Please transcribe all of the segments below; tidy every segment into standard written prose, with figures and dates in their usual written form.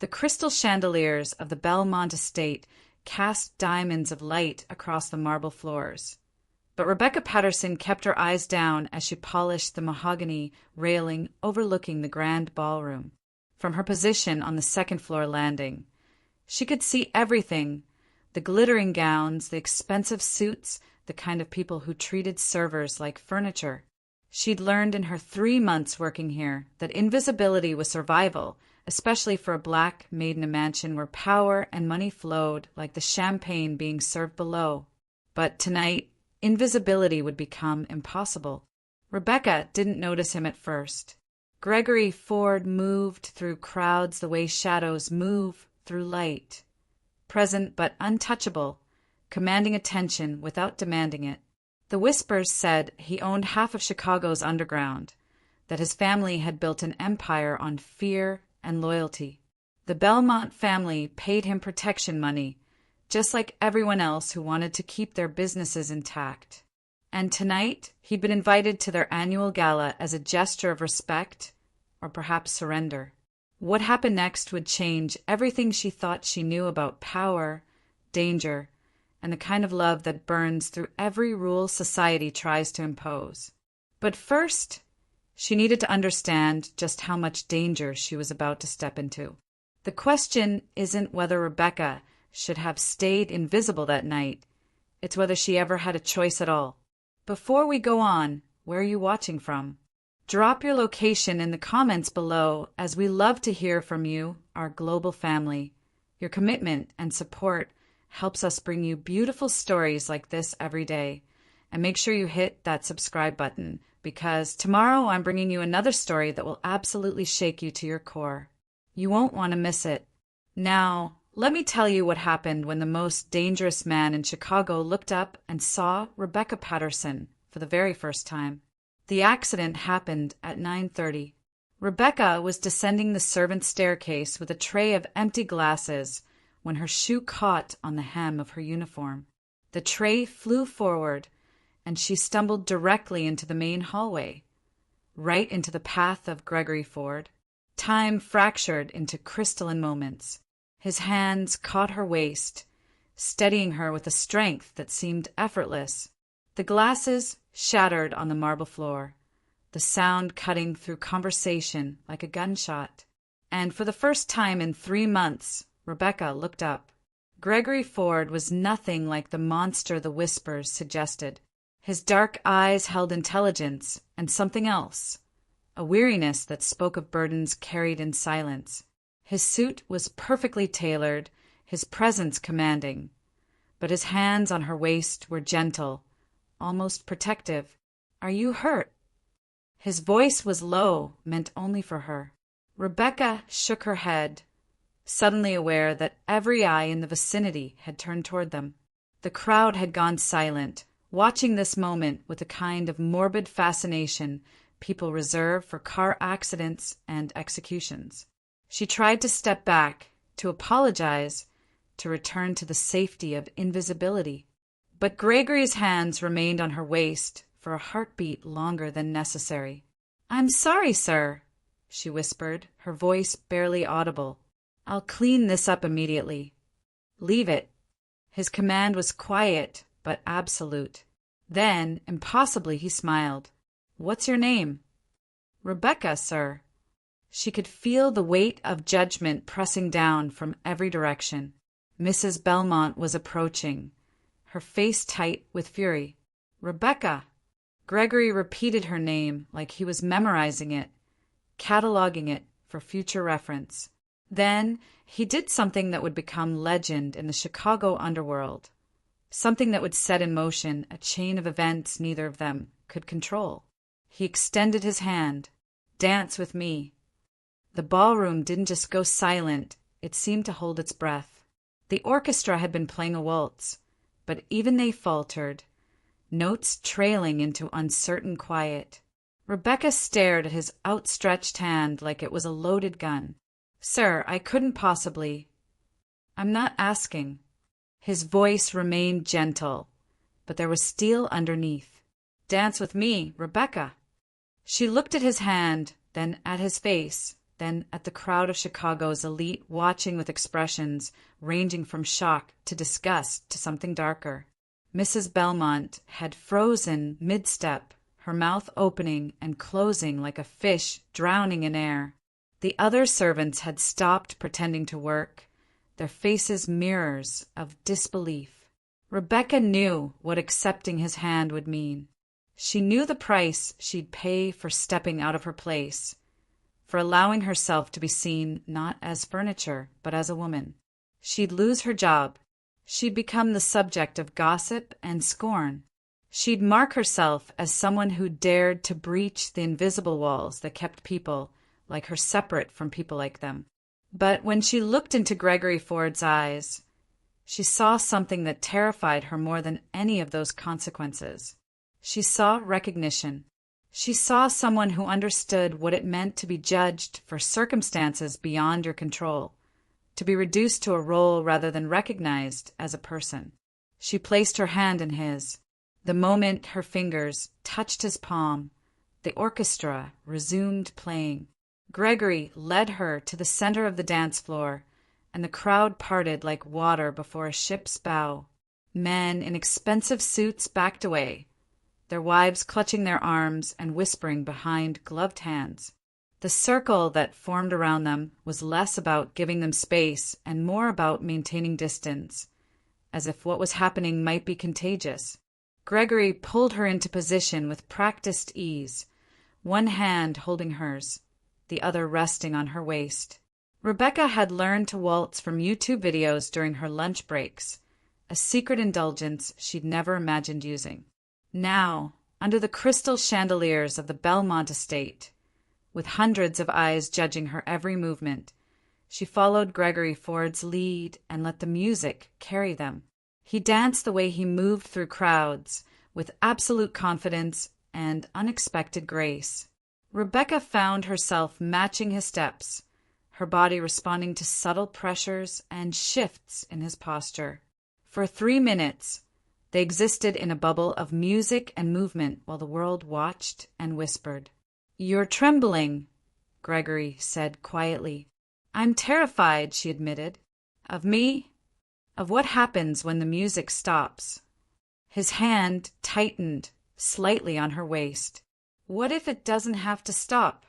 The crystal chandeliers of the Belmont estate cast diamonds of light across the marble floors. But Rebecca Patterson kept her eyes down as she polished the mahogany railing overlooking the grand ballroom. From her position on the second-floor landing, she could see everything: the glittering gowns, the expensive suits, the kind of people who treated servers like furniture. She'd learned in her 3 months working here that invisibility was survival, especially for a black maid in a mansion where power and money flowed like the champagne being served below. But tonight, invisibility would become impossible. Rebecca didn't notice him at first. Gregory Ford moved through crowds the way shadows move through light, present but untouchable, commanding attention without demanding it. The whispers said he owned half of Chicago's underground, that his family had built an empire on fear and loyalty. The Belmont family paid him protection money, just like everyone else who wanted to keep their businesses intact. And tonight, he'd been invited to their annual gala as a gesture of respect, or perhaps surrender. What happened next would change everything she thought she knew about power, danger, and the kind of love that burns through every rule society tries to impose. But first, she needed to understand just how much danger she was about to step into. The question isn't whether Rebecca should have stayed invisible that night. It's whether she ever had a choice at all. Before we go on, where are you watching from? Drop your location in the comments below, as we love to hear from you, our global family. Your commitment and support helps us bring you beautiful stories like this every day. And make sure you hit that subscribe button, because tomorrow I'm bringing you another story that will absolutely shake you to your core. You won't want to miss it. Now, let me tell you what happened when the most dangerous man in Chicago looked up and saw Rebecca Patterson for the very first time. The accident happened at 9:30. Rebecca was descending the servants' staircase with a tray of empty glasses when her shoe caught on the hem of her uniform. The tray flew forward, and she stumbled directly into the main hallway, right into the path of Gregory Ford. Time fractured into crystalline moments. His hands caught her waist, steadying her with a strength that seemed effortless. The glasses shattered on the marble floor, the sound cutting through conversation like a gunshot. And for the first time in 3 months, Rebecca looked up. Gregory Ford was nothing like the monster the whispers suggested. His dark eyes held intelligence and something else, a weariness that spoke of burdens carried in silence. His suit was perfectly tailored, his presence commanding, but his hands on her waist were gentle, almost protective. "Are you hurt?" His voice was low, meant only for her. Rebecca shook her head, suddenly aware that every eye in the vicinity had turned toward them. The crowd had gone silent, watching this moment with a kind of morbid fascination people reserve for car accidents and executions. She tried to step back, to apologize, to return to the safety of invisibility. But Gregory's hands remained on her waist for a heartbeat longer than necessary. "I'm sorry, sir," she whispered, her voice barely audible. "I'll clean this up immediately." "Leave it." His command was quiet but absolute. Then, impossibly, he smiled. "What's your name?" "Rebecca, sir." She could feel the weight of judgment pressing down from every direction. Mrs. Belmont was approaching, her face tight with fury. "Rebecca!" Gregory repeated her name like he was memorizing it, cataloging it for future reference. Then he did something that would become legend in the Chicago underworld, something that would set in motion a chain of events neither of them could control. He extended his hand. "Dance with me." The ballroom didn't just go silent, it seemed to hold its breath. The orchestra had been playing a waltz, but even they faltered, notes trailing into uncertain quiet. Rebecca stared at his outstretched hand like it was a loaded gun. "Sir, I couldn't possibly." "I'm not asking." His voice remained gentle, but there was steel underneath. "Dance with me, Rebecca." She looked at his hand, then at his face, then at the crowd of Chicago's elite watching with expressions ranging from shock to disgust to something darker. Mrs. Belmont had frozen mid-step, her mouth opening and closing like a fish drowning in air. The other servants had stopped pretending to work, their faces mirrors of disbelief. Rebecca knew what accepting his hand would mean. She knew the price she'd pay for stepping out of her place, for allowing herself to be seen not as furniture, but as a woman. She'd lose her job. She'd become the subject of gossip and scorn. She'd mark herself as someone who dared to breach the invisible walls that kept people like her separate from people like them. But when she looked into Gregory Ford's eyes, she saw something that terrified her more than any of those consequences. She saw recognition. She saw someone who understood what it meant to be judged for circumstances beyond your control, to be reduced to a role rather than recognized as a person. She placed her hand in his. The moment her fingers touched his palm, the orchestra resumed playing. Gregory led her to the center of the dance floor, and the crowd parted like water before a ship's bow. Men in expensive suits backed away, their wives clutching their arms and whispering behind gloved hands. The circle that formed around them was less about giving them space and more about maintaining distance, as if what was happening might be contagious. Gregory pulled her into position with practiced ease, one hand holding hers, the other resting on her waist. Rebecca had learned to waltz from YouTube videos during her lunch breaks, a secret indulgence she'd never imagined using. Now, under the crystal chandeliers of the Belmont estate, with hundreds of eyes judging her every movement, she followed Gregory Ford's lead and let the music carry them. He danced the way he moved through crowds, with absolute confidence and unexpected grace. Rebecca found herself matching his steps, her body responding to subtle pressures and shifts in his posture. For 3 minutes, they existed in a bubble of music and movement while the world watched and whispered. "You're trembling," Gregory said quietly. "I'm terrified," she admitted. "Of me? Of what happens when the music stops?" His hand tightened slightly on her waist. "What if it doesn't have to stop?"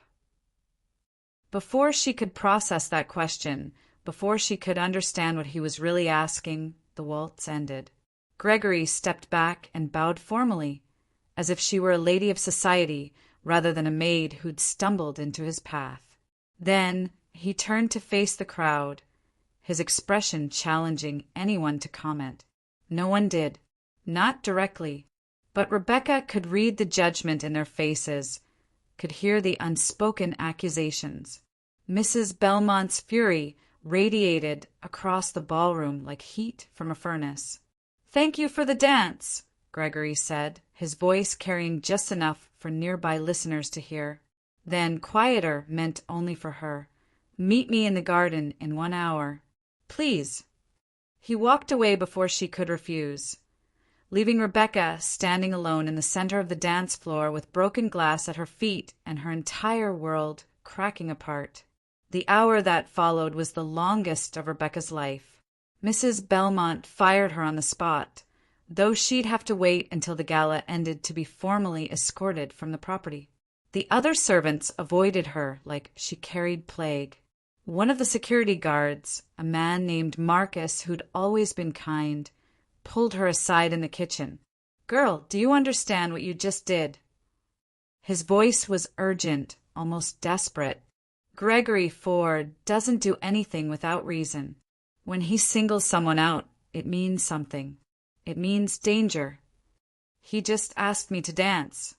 Before she could process that question, before she could understand what he was really asking, the waltz ended. Gregory stepped back and bowed formally, as if she were a lady of society rather than a maid who'd stumbled into his path. Then he turned to face the crowd, his expression challenging anyone to comment. No one did, not directly, but Rebecca could read the judgment in their faces, could hear the unspoken accusations. Mrs. Belmont's fury radiated across the ballroom like heat from a furnace. "Thank you for the dance," Gregory said, his voice carrying just enough for nearby listeners to hear. Then, quieter meant only for her. "Meet me in the garden in 1 hour. Please." He walked away before she could refuse, leaving Rebecca standing alone in the center of the dance floor with broken glass at her feet and her entire world cracking apart. The hour that followed was the longest of Rebecca's life. Mrs. Belmont fired her on the spot, though she'd have to wait until the gala ended to be formally escorted from the property. The other servants avoided her like she carried plague. One of the security guards, a man named Marcus who'd always been kind, pulled her aside in the kitchen. "Girl, do you understand what you just did?" His voice was urgent, almost desperate. "Gregory Ford doesn't do anything without reason. When he singles someone out, it means something. It means danger. He just asked me to dance.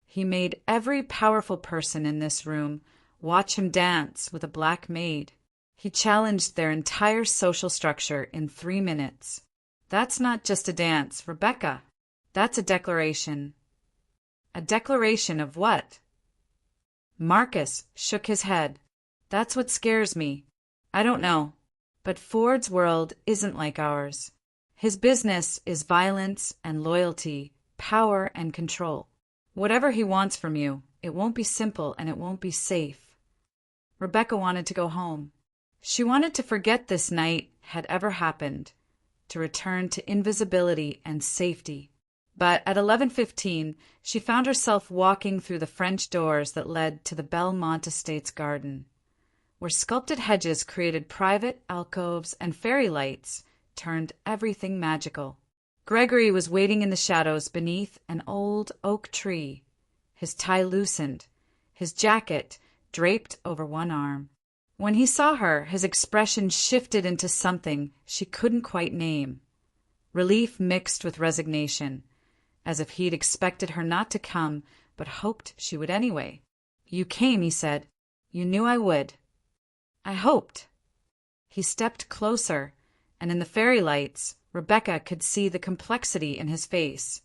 He made every powerful person in this room watch him dance with a black maid. He challenged their entire social structure in 3 minutes. That's not just a dance, Rebecca. That's a declaration." "A declaration of what?" Marcus shook his head. "That's what scares me. I don't know. But Ford's world isn't like ours. His business is violence and loyalty, power and control. Whatever he wants from you, it won't be simple and it won't be safe." Rebecca wanted to go home. She wanted to forget this night had ever happened, to return to invisibility and safety. But at 11:15, she found herself walking through the French doors that led to the Belmont Estates garden, where sculpted hedges created private alcoves and fairy lights turned everything magical. Gregory was waiting in the shadows beneath an old oak tree, his tie loosened, his jacket draped over one arm. When he saw her, his expression shifted into something she couldn't quite name. Relief mixed with resignation, as if he'd expected her not to come, but hoped she would anyway. "You came," he said. "You knew I would." "I hoped." He stepped closer, and in the fairy lights, Rebecca could see the complexity in his face,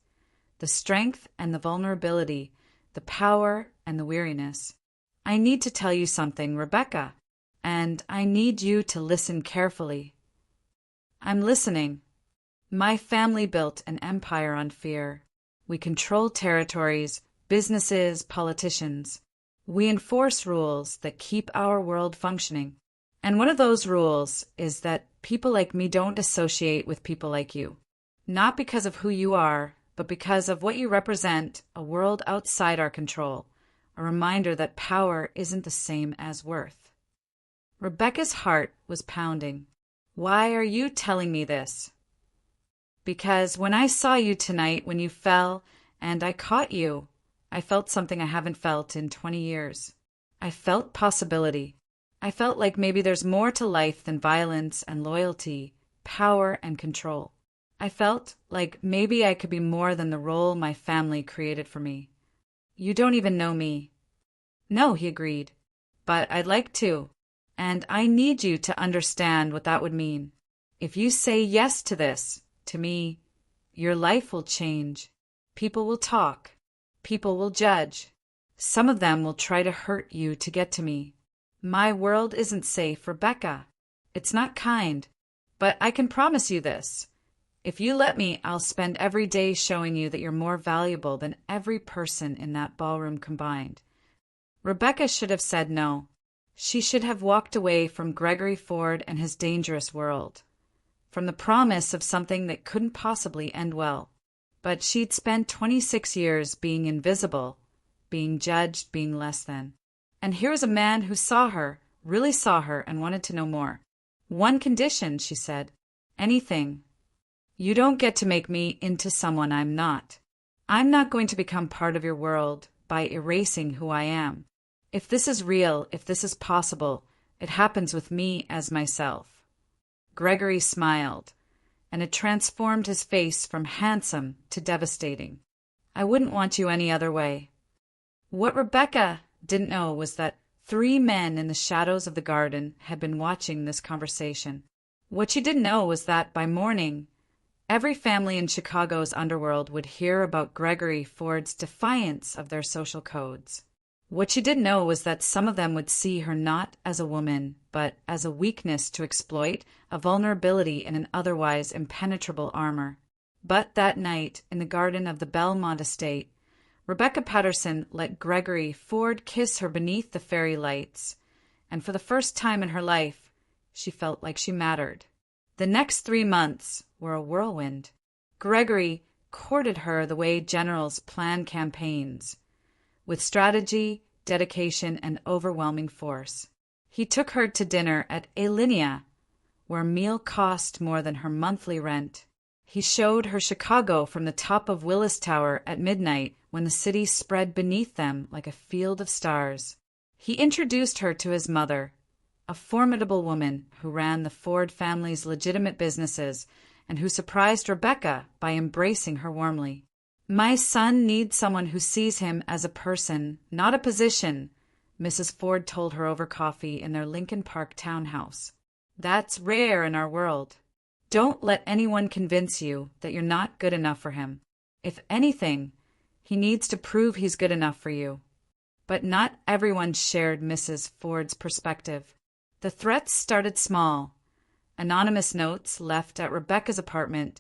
the strength and the vulnerability, the power and the weariness. "I need to tell you something, Rebecca, and I need you to listen carefully." "I'm listening." "My family built an empire on fear. We control territories, businesses, politicians. We enforce rules that keep our world functioning. And one of those rules is that people like me don't associate with people like you. Not because of who you are, but because of what you represent, a world outside our control, a reminder that power isn't the same as worth." Rebecca's heart was pounding. "Why are you telling me this?" "Because when I saw you tonight when you fell and I caught you, I felt something I haven't felt in 20 years. I felt possibility. I felt like maybe there's more to life than violence and loyalty, power and control. I felt like maybe I could be more than the role my family created for me." "You don't even know me." "No," he agreed, "but I'd like to. And I need you to understand what that would mean. If you say yes to this, to me, your life will change. People will talk. People will judge. Some of them will try to hurt you to get to me. My world isn't safe, Rebecca. It's not kind. But I can promise you this. If you let me, I'll spend every day showing you that you're more valuable than every person in that ballroom combined." Rebecca should have said no. She should have walked away from Gregory Ford and his dangerous world, from the promise of something that couldn't possibly end well. But she'd spent 26 years being invisible, being judged, being less than. And here was a man who saw her, really saw her, and wanted to know more. "One condition," she said. "Anything. You don't get to make me into someone I'm not. I'm not going to become part of your world by erasing who I am. If this is real, if this is possible, it happens with me as myself." Gregory smiled, and it transformed his face from handsome to devastating. "I wouldn't want you any other way." What Rebecca didn't know was that 3 men in the shadows of the garden had been watching this conversation. What she didn't know was that by morning, every family in Chicago's underworld would hear about Gregory Ford's defiance of their social codes. What she didn't know was that some of them would see her not as a woman, but as a weakness to exploit, a vulnerability in an otherwise impenetrable armor. But that night, in the garden of the Belmont estate, Rebecca Patterson let Gregory Ford kiss her beneath the fairy lights, and for the first time in her life, she felt like she mattered. The next 3 months were a whirlwind. Gregory courted her the way generals plan campaigns, with strategy, dedication, and overwhelming force. He took her to dinner at Alinea, where a meal cost more than her monthly rent. He showed her Chicago from the top of Willis Tower at midnight when the city spread beneath them like a field of stars. He introduced her to his mother, a formidable woman who ran the Ford family's legitimate businesses and who surprised Rebecca by embracing her warmly. "My son needs someone who sees him as a person, not a position," Mrs. Ford told her over coffee in their Lincoln Park townhouse. "That's rare in our world. Don't let anyone convince you that you're not good enough for him. If anything, he needs to prove he's good enough for you." But not everyone shared Mrs. Ford's perspective. The threats started small. Anonymous notes left at Rebecca's apartment,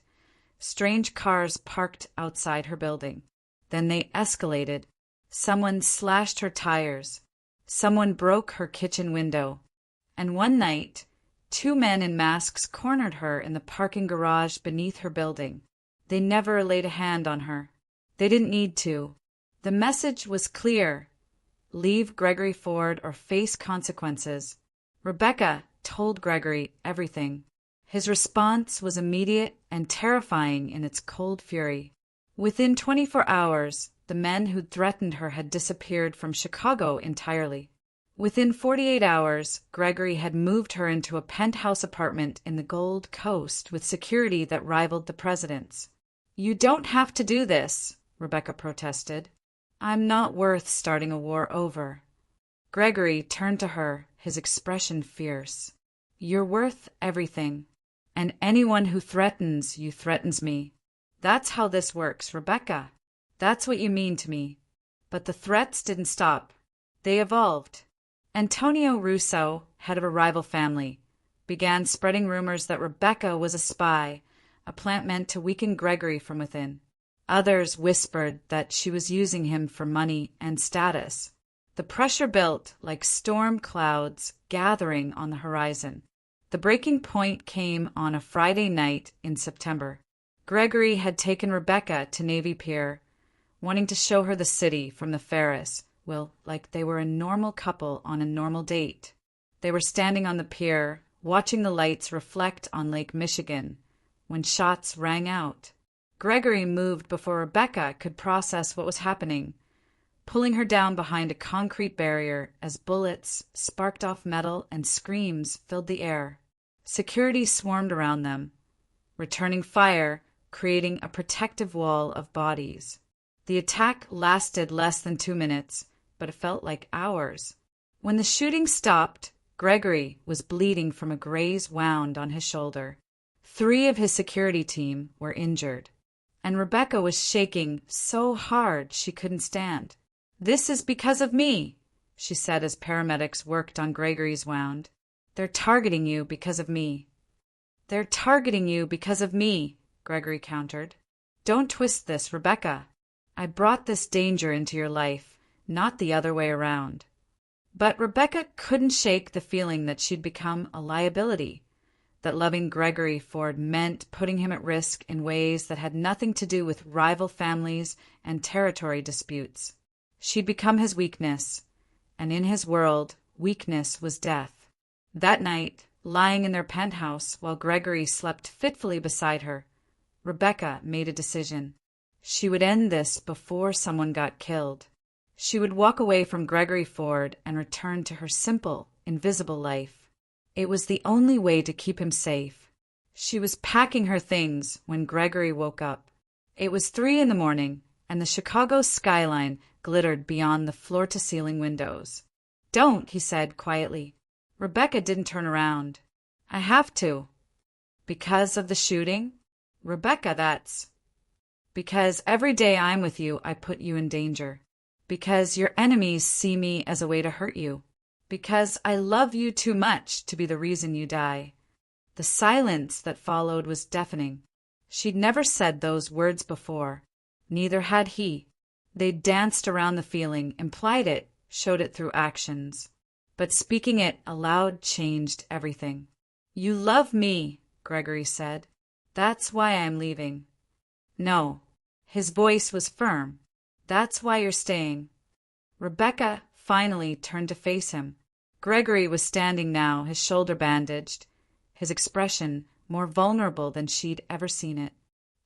strange cars parked outside her building. Then they escalated. Someone slashed her tires. Someone broke her kitchen window. And one night, two men in masks cornered her in the parking garage beneath her building. They never laid a hand on her. They didn't need to. The message was clear. Leave Gregory Ford or face consequences. Rebecca told Gregory everything. His response was immediate and terrifying in its cold fury. Within 24 hours, the men who'd threatened her had disappeared from Chicago entirely. Within 48 hours, Gregory had moved her into a penthouse apartment in the Gold Coast with security that rivaled the president's. "You don't have to do this," Rebecca protested. "I'm not worth starting a war over." Gregory turned to her, his expression fierce. "You're worth everything, and anyone who threatens you threatens me. That's how this works, Rebecca. That's what you mean to me." But the threats didn't stop. They evolved. Antonio Russo, head of a rival family, began spreading rumors that Rebecca was a spy, a plant meant to weaken Gregory from within. Others whispered that she was using him for money and status. The pressure built like storm clouds gathering on the horizon. The breaking point came on a Friday night in September. Gregory had taken Rebecca to Navy Pier, wanting to show her the city from the Ferris. Well, like they were a normal couple on a normal date. They were standing on the pier, watching the lights reflect on Lake Michigan, when shots rang out. Gregory moved before Rebecca could process what was happening, pulling her down behind a concrete barrier as bullets sparked off metal and screams filled the air. Security swarmed around them, returning fire, creating a protective wall of bodies. The attack lasted less than 2 minutes, but it felt like hours. When the shooting stopped, Gregory was bleeding from a graze wound on his shoulder. 3 of his security team were injured, and Rebecca was shaking so hard she couldn't stand. "This is because of me," she said as paramedics worked on Gregory's wound. "They're targeting you because of me." "They're targeting you because of me," Gregory countered. "Don't twist this, Rebecca. I brought this danger into your life, not the other way around." But Rebecca couldn't shake the feeling that she'd become a liability, that loving Gregory Ford meant putting him at risk in ways that had nothing to do with rival families and territory disputes. She'd become his weakness, and in his world, weakness was death. That night, lying in their penthouse while Gregory slept fitfully beside her, Rebecca made a decision. She would end this before someone got killed. She would walk away from Gregory Ford and return to her simple, invisible life. It was the only way to keep him safe. She was packing her things when Gregory woke up. It was 3 a.m, and the Chicago skyline glittered beyond the floor-to-ceiling windows. "Don't," he said quietly. Rebecca didn't turn around. "I have to." "Because of the shooting?" "Rebecca, that's..." "Because every day I'm with you, I put you in danger. Because your enemies see me as a way to hurt you. Because I love you too much to be the reason you die." The silence that followed was deafening. She'd never said those words before. Neither had he. They danced around the feeling, implied it, showed it through actions. But speaking it aloud changed everything. "You love me," Gregory said. "That's why I'm leaving." "No." His voice was firm. "That's why you're staying." Rebecca finally turned to face him. Gregory was standing now, his shoulder bandaged, his expression more vulnerable than she'd ever seen it.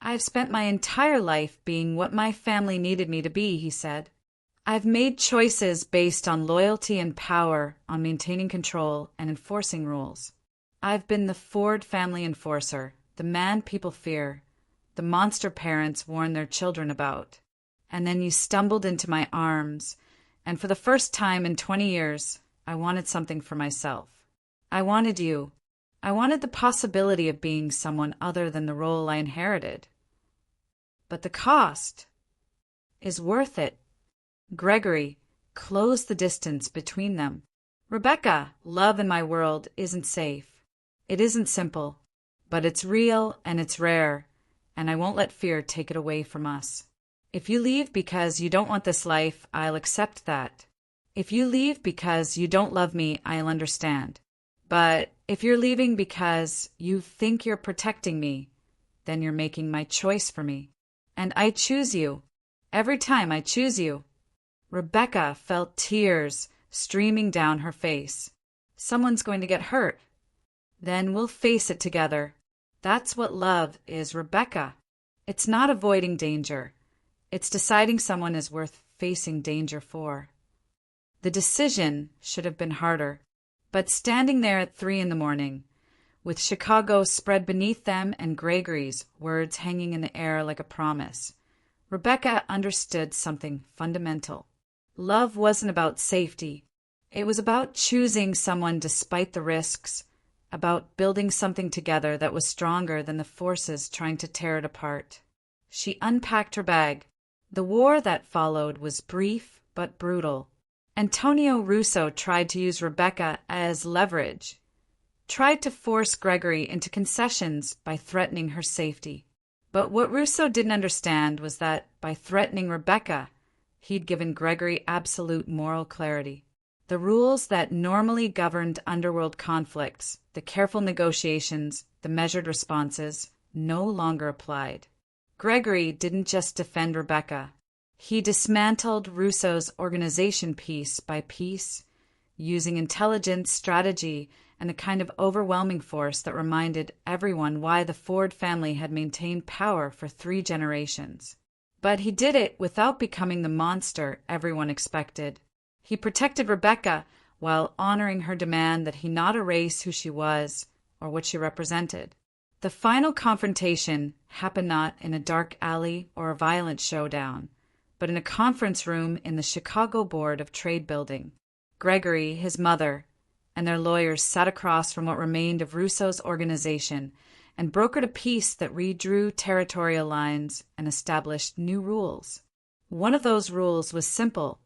"I've spent my entire life being what my family needed me to be," he said. "I've made choices based on loyalty and power, on maintaining control and enforcing rules. I've been the Ford family enforcer, the man people fear, the monster parents warn their children about. And then you stumbled into my arms, and for the first time in 20 years, I wanted something for myself. I wanted you. I wanted the possibility of being someone other than the role I inherited. But the cost is worth it." Gregory closed the distance between them. "Rebecca, love in my world isn't safe. It isn't simple, but it's real and it's rare, and I won't let fear take it away from us. If you leave because you don't want this life, I'll accept that. If you leave because you don't love me, I'll understand. But if you're leaving because you think you're protecting me, then you're making my choice for me. And I choose you. Every time I choose you." Rebecca felt tears streaming down her face. Someone's going to get hurt. Then we'll face it together. That's what love is, Rebecca. It's not avoiding danger. It's deciding someone is worth facing danger for. The decision should have been harder. But standing there at 3 a.m, with Chicago spread beneath them and Gregory's words hanging in the air like a promise, Rebecca understood something fundamental. Love wasn't about safety. It was about choosing someone despite the risks, about building something together that was stronger than the forces trying to tear it apart. She unpacked her bag. The war that followed was brief but brutal. Antonio Russo tried to use Rebecca as leverage, tried to force Gregory into concessions by threatening her safety. But what Russo didn't understand was that by threatening Rebecca, he'd given Gregory absolute moral clarity. The rules that normally governed underworld conflicts, the careful negotiations, the measured responses, no longer applied. Gregory didn't just defend Rebecca. He dismantled Russo's organization piece by piece, using intelligence, strategy, and a kind of overwhelming force that reminded everyone why the Ford family had maintained power for 3 generations. But he did it without becoming the monster everyone expected. He protected Rebecca while honoring her demand that he not erase who she was or what she represented. The final confrontation happened not in a dark alley or a violent showdown, but in a conference room in the Chicago Board of Trade building. Gregory, his mother, and their lawyers sat across from what remained of Russo's organization and brokered a peace that redrew territorial lines and established new rules. One of those rules was simple.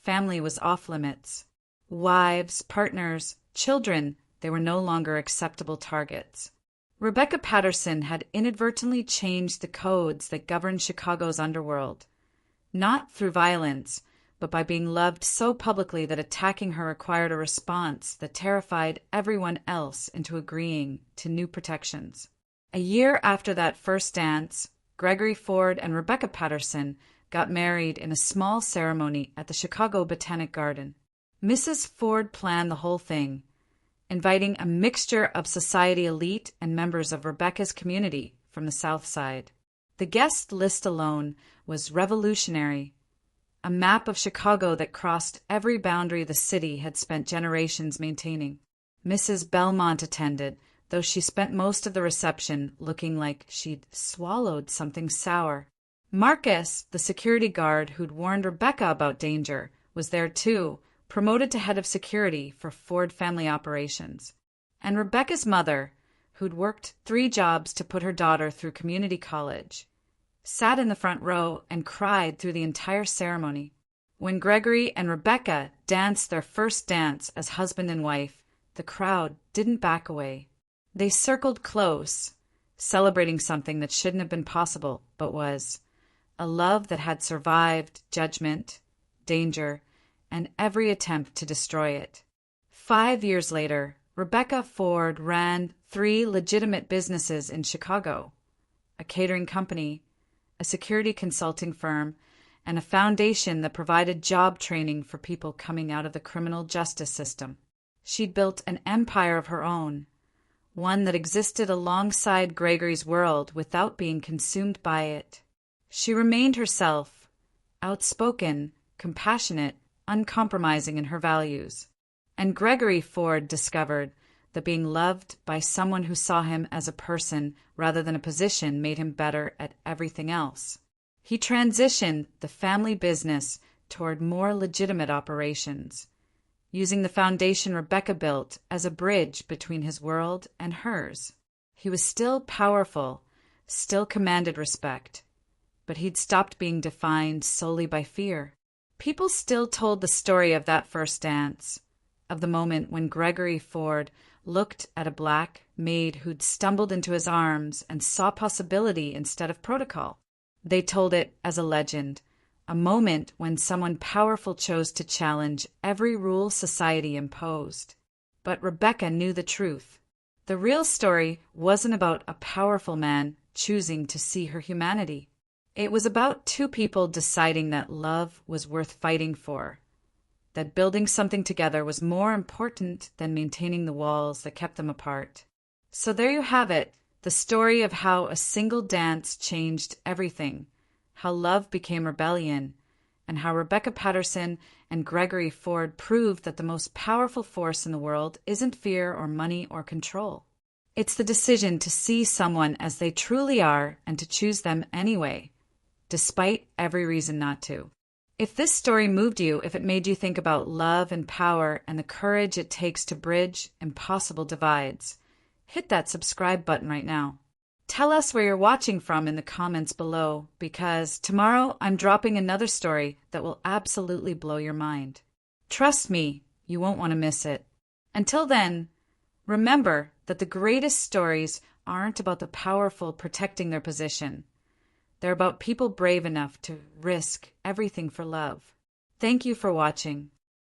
Family was off limits. Wives, partners, children, they were no longer acceptable targets. Rebecca Patterson had inadvertently changed the codes that governed Chicago's underworld, not through violence, but by being loved so publicly that attacking her required a response that terrified everyone else into agreeing to new protections. A year after that first dance, Gregory Ford and Rebecca Patterson got married in a small ceremony at the Chicago Botanic Garden. Mrs. Ford planned the whole thing, inviting a mixture of society elite and members of Rebecca's community from the South Side. The guest list alone was revolutionary, a map of Chicago that crossed every boundary the city had spent generations maintaining. Mrs. Belmont attended, though she spent most of the reception looking like she'd swallowed something sour. Marcus, the security guard who'd warned Rebecca about danger, was there too, promoted to head of security for Ford family operations. And Rebecca's mother, who'd worked 3 jobs to put her daughter through community college, sat in the front row and cried through the entire ceremony. When Gregory and Rebecca danced their first dance as husband and wife, the crowd didn't back away. They circled close, celebrating something that shouldn't have been possible, but was. A love that had survived judgment, danger, and every attempt to destroy it. 5 years later, Rebecca Ford ran 3 legitimate businesses in Chicago, a catering company, a security consulting firm, and a foundation that provided job training for people coming out of the criminal justice system. She'd built an empire of her own, one that existed alongside Gregory's world without being consumed by it. She remained herself, outspoken, compassionate, uncompromising in her values. And Gregory Ford discovered that being loved by someone who saw him as a person rather than a position made him better at everything else. He transitioned the family business toward more legitimate operations, using the foundation Rebecca built as a bridge between his world and hers. He was still powerful, still commanded respect, but he'd stopped being defined solely by fear. People still told the story of that first dance, of the moment when Gregory Ford looked at a black maid who'd stumbled into his arms and saw possibility instead of protocol. They told it as a legend, a moment when someone powerful chose to challenge every rule society imposed. But Rebecca knew the truth. The real story wasn't about a powerful man choosing to see her humanity. It was about two people deciding that love was worth fighting for, that building something together was more important than maintaining the walls that kept them apart. So there you have it, the story of how a single dance changed everything, how love became rebellion, and how Rebecca Patterson and Gregory Ford proved that the most powerful force in the world isn't fear or money or control. It's the decision to see someone as they truly are and to choose them anyway, despite every reason not to. If this story moved you, if it made you think about love and power and the courage it takes to bridge impossible divides, hit that subscribe button right now. Tell us where you're watching from in the comments below, because tomorrow I'm dropping another story that will absolutely blow your mind. Trust me, you won't want to miss it. Until then, remember that the greatest stories aren't about the powerful protecting their position. They're about people brave enough to risk everything for love. Thank you for watching.